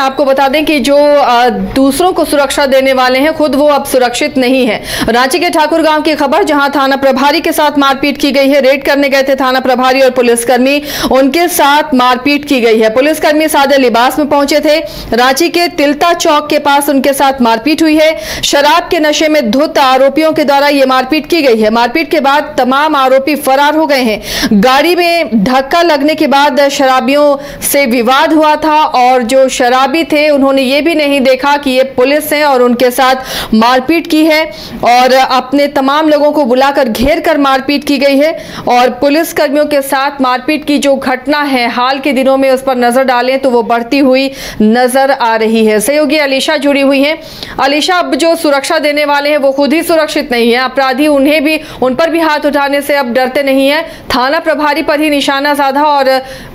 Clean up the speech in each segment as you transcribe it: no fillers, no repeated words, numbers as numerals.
आपको बता दें कि जो दूसरों को सुरक्षा देने वाले हैं खुद वो अब सुरक्षित नहीं है। रांची के ठाकुर गांव की खबर, जहां थाना प्रभारी के साथ मारपीट की गई है। रेड करने गए थे थाना प्रभारी और पुलिसकर्मी, उनके साथ मारपीट की गई है। पुलिसकर्मी सादे लिबास में पहुंचे थे। रांची के तिलता चौक के पास उनके साथ मारपीट हुई है। शराब के नशे में धुत आरोपियों के द्वारा यह मारपीट की गई है। मारपीट के बाद तमाम आरोपी फरार हो गए हैं। गाड़ी में धक्का लगने के बाद शराबियों से विवाद हुआ था और जो शराबी थे उन्होंने ये भी नहीं देखा कि ये पुलिस है और उनके साथ मारपीट की है और अपने तमाम लोगों को बुलाकर घेर कर मारपीट की गई है। और पुलिस कर्मियों के साथ मारपीट की जो घटना है हाल के दिनों में उस पर नजर डालें तो वो बढ़ती हुई नजर आ रही है। सहयोगी अलीशा जुड़ी हुई है। अलीशा, अब जो सुरक्षा देने वाले हैं वो खुद ही सुरक्षित नहीं है, अपराधी उन पर भी हाथ उठाने से अब डरते नहीं है। थाना प्रभारी पर ही निशाना साधा और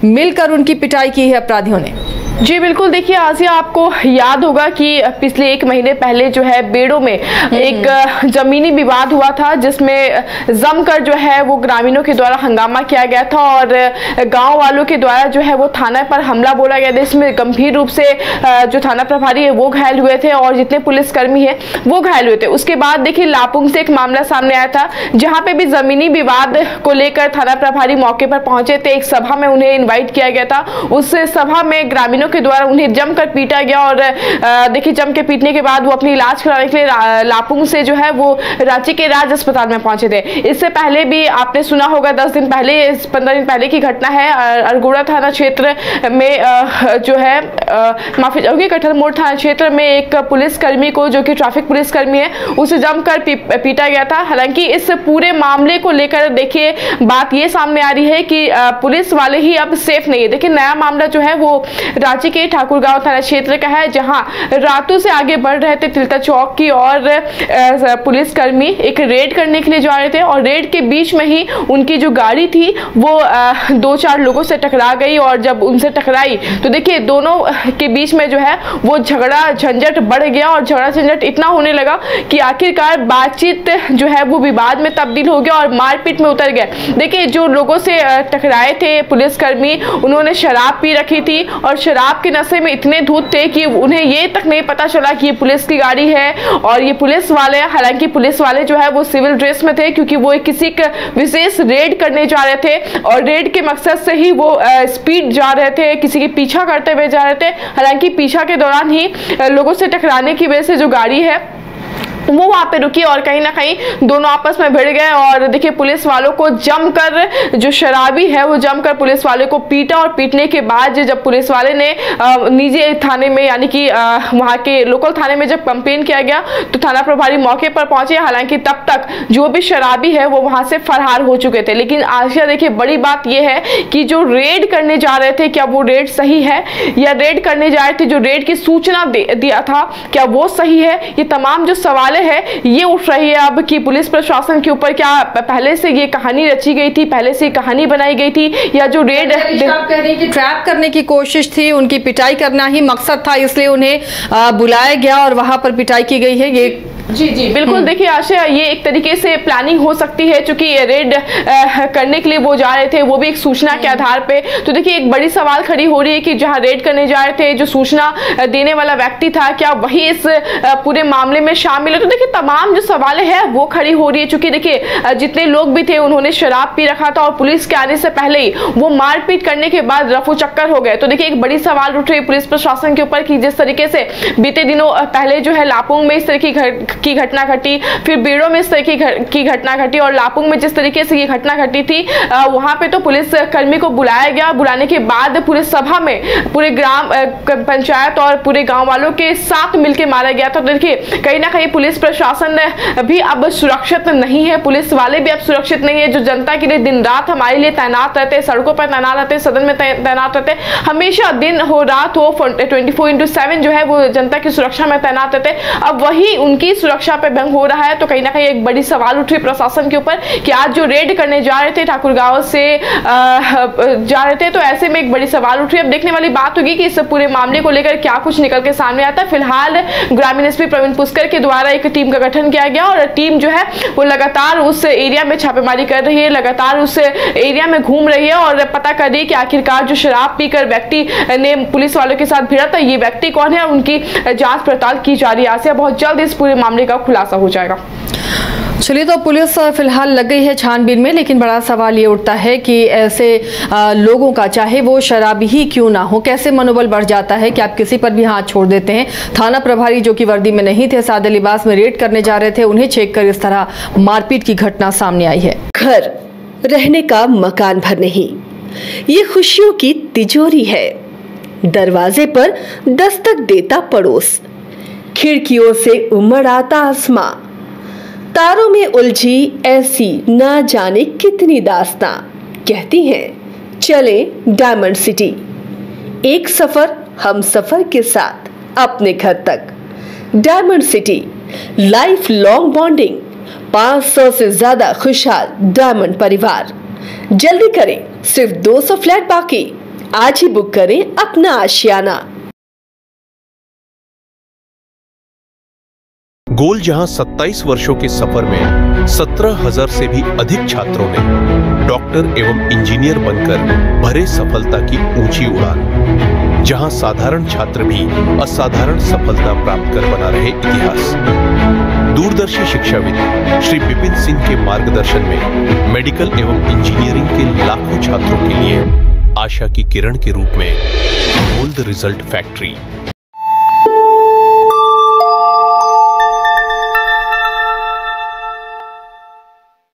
मिलकर उनकी पिटाई की है अपराधियों ने। जी बिल्कुल, देखिए आसिया, आपको याद होगा कि पिछले 1 महीने पहले जो है बेड़ो में एक जमीनी विवाद हुआ था जिसमें जमकर जो है वो ग्रामीणों के द्वारा हंगामा किया गया था और गांव वालों के द्वारा जो है वो थाना पर हमला बोला गया था। इसमें गंभीर रूप से जो थाना प्रभारी है वो घायल हुए थे और जितने पुलिसकर्मी है वो घायल हुए थे। उसके बाद देखिए लापुंग से एक मामला सामने आया था जहाँ पे भी जमीनी विवाद को लेकर थाना प्रभारी मौके पर पहुंचे थे। एक सभा में उन्हें इन्वाइट किया गया था। उस सभा में ग्रामीणों के द्वारा उन्हें जमकर पीटा गया और देखिए जम के पीटने के बाद वो अपनी इलाज कराने के लिए लापुंग से जो है वो रांची के राज अस्पताल में पहुंचे थे। इससे पहले भी आपने सुना होगा 10 दिन पहले 15 दिन पहले की घटना है। अरगोड़ा थाना क्षेत्र में जो है माफी चाहूंगी कटहल मोड़ थाना क्षेत्र में एक पुलिसकर्मी को, जो कि ट्रैफिक पुलिसकर्मी है, उसे जमकर पीटा गया था। हालांकि इस पूरे मामले को लेकर देखिए बात ये सामने आ रही है कि पुलिस वाले ही अब सेफ नहीं है। देखिए नया मामला जो है वो रांची के ठाकुरगांव थाना क्षेत्र का है, जहां रातों से आगे बढ़ रहे थे तिलता चौक की और पुलिसकर्मी एक रेड करने के लिए जा रहे थे और रेड के बीच में ही उनकी जो गाड़ी थी वो 2-4 लोगों से टकरा गई और जब उनसे टकराई तो देखिए दोनों के बीच में जो है वो झगड़ा झंझट बढ़ गया और झगड़ा झंझट इतना होने लगा कि आखिरकार बातचीत जो है वो विवाद में तब्दील हो गया और मारपीट में उतर गए। देखिए जो लोगों से टकराए थे पुलिसकर्मी, उन्होंने शराब पी रखी थी और शराब के नशे में इतने धूत थे कि उन्हें ये तक नहीं पता चला कि ये पुलिस की गाड़ी है और ये पुलिस वाले। हालांकि पुलिस वाले जो है वो सिविल ड्रेस में थे क्योंकि वो किसी का विशेष रेड करने जा रहे थे और रेड के मकसद से ही वो स्पीड जा रहे थे, किसी के पीछा करते हुए जा रहे थे। हालांकि पीछा के दौरान ही लोगों से टकराने की वजह से जो गाड़ी है वो वहां पे रुकी और कहीं ना कहीं दोनों आपस में भिड़ गए और देखिए पुलिस वालों को जमकर जो शराबी है वो जमकर पुलिस वाले को पीटा और पीटने के बाद जब पुलिस वाले ने निजी थाने में यानी कि वहां के लोकल थाने में जब कंप्लेन किया गया तो थाना प्रभारी मौके पर पहुंचे। हालांकि तब तक जो भी शराबी है वो वहां से फरार हो चुके थे। लेकिन आशिया देखिए बड़ी बात यह है कि जो रेड करने जा रहे थे क्या वो रेड सही है या रेड करने जा रहे थे जो रेड की सूचना दिया था क्या वो सही है, ये तमाम जो सवाल है ये उठ रही है अब कि पुलिस प्रशासन के ऊपर क्या पहले से ये कहानी रची गई थी, पहले से कहानी बनाई गई थी या जो रेड आप कह रही हैं कि ट्रैप करने की कोशिश थी, उनकी पिटाई करना ही मकसद था इसलिए उन्हें बुलाया गया और वहां पर पिटाई की गई है। ये जी बिल्कुल, देखिए आशा ये एक तरीके से प्लानिंग हो सकती है क्योंकि रेड करने के लिए वो जा रहे थे वो भी एक सूचना के आधार पे। तो देखिए एक बड़ी सवाल खड़ी हो रही है कि जहां रेड करने जा रहे थे जो सूचना देने वाला व्यक्ति था क्या वही इस पूरे मामले में शामिल है। तो देखिए तमाम जो सवाल है वो खड़ी हो रही है क्योंकि देखिए जितने लोग भी थे उन्होंने शराब पी रखा था और पुलिस के आने से पहले ही वो मारपीट करने के बाद रफू चक्कर हो गए। तो देखिए एक बड़ी सवाल उठ रही है पुलिस प्रशासन के ऊपर कि जिस तरीके से बीते दिनों पहले जो है लापुंग में इस तरह की घटना घटी, फिर बेड़ो में इस तरह की घटना घटी और लापुंग में जिस तरीके से ये घटना घटी थी वहां पे तो पुलिस कर्मी को बुलाया गया। बुलाने के बाद पुलिस सभा में पूरे ग्राम पंचायत और पूरे गांव वालों के साथ मिलकर मारा गया था। तो देखिए कहीं ना कहीं पुलिस प्रशासन भी अब सुरक्षित नहीं है, पुलिस वाले भी अब सुरक्षित नहीं है। जो जनता के लिए दिन रात हमारे लिए तैनात रहते हैं, सड़कों पर तैनात रहते हैं, सदन में तैनात रहते हैं, हमेशा दिन हो रात हो 24/7 जो है वो जनता की सुरक्षा में तैनात रहते हैं, अब वही उनकी सुरक्षा पे भंग हो रहा है, तो कहीं ना कहीं एक बड़ी सवाल उठ रही प्रशासन के ऊपर कि आज जो रेड करने जा रहे थे ठाकुर गांव से जा रहे थे, तो ऐसे में एक बड़ी सवाल उठ रही है। अब देखने वाली बात होगी कि इस पूरे मामले को लेकर क्या कुछ निकल के सामने आता है। फिलहाल ग्रामीण एसपी प्रवीण पुष्कर के द्वारा एक टीम का गठन किया गया और टीम जो है वो लगातार उस एरिया में छापेमारी कर रही है, लगातार उस एरिया में घूम रही है और पता कर रही है कि आखिरकार जो शराब पीकर व्यक्ति ने पुलिस वालों के साथ भिड़ा था, ये व्यक्ति कौन है, उनकी जांच पड़ताल की जा रही है। आसिया, बहुत जल्द इस पूरे मामले का खुलासा हो जाएगा। चलिए, तो पुलिस फिलहाल लग गई है छानबीन में, लेकिन बड़ा सवाल ये उठता है कि ऐसे लोगों का, चाहे वो शराबी ही क्यों ना हो, कैसे मनोबल बढ़ जाता है कि आप किसी पर भी हाथ छोड़ देते हैं। थाना प्रभारी जो कि वर्दी में नहीं थे, सादे लिबास में रेड करने जा रहे थे, उन्हें छेक कर इस तरह मारपीट की घटना सामने आई है। घर रहने का मकान भर नहीं, ये खुशियों की तिजोरी है। दरवाजे पर दस्तक देता पड़ोस, खिड़कियों से उमड़ आता आसमां, तारों में उलझी ऐसी ना जाने कितनी दास्तां। कहती हैं चले डायमंड सिटी, एक सफर हम सफर के साथ अपने घर तक। Diamond city, life long bonding, 500 से ज्यादा खुशहाल डायमंड परिवार। जल्दी करें, सिर्फ 200 फ्लैट बाकी, आज ही बुक करें अपना आशियाना। गोल जहां 27 वर्षों के सफर में 17,000 से भी अधिक छात्रों ने डॉक्टर एवं इंजीनियर बनकर भरे सफलता की ऊंची उड़ान, जहां साधारण छात्र भी असाधारण सफलता प्राप्त कर बना रहे इतिहास। दूरदर्शी शिक्षाविद श्री विपिन सिंह के मार्गदर्शन में मेडिकल एवं इंजीनियरिंग के लाखों छात्रों के लिए आशा की किरण के रूप में गोल्ड रिजल्ट फैक्ट्री।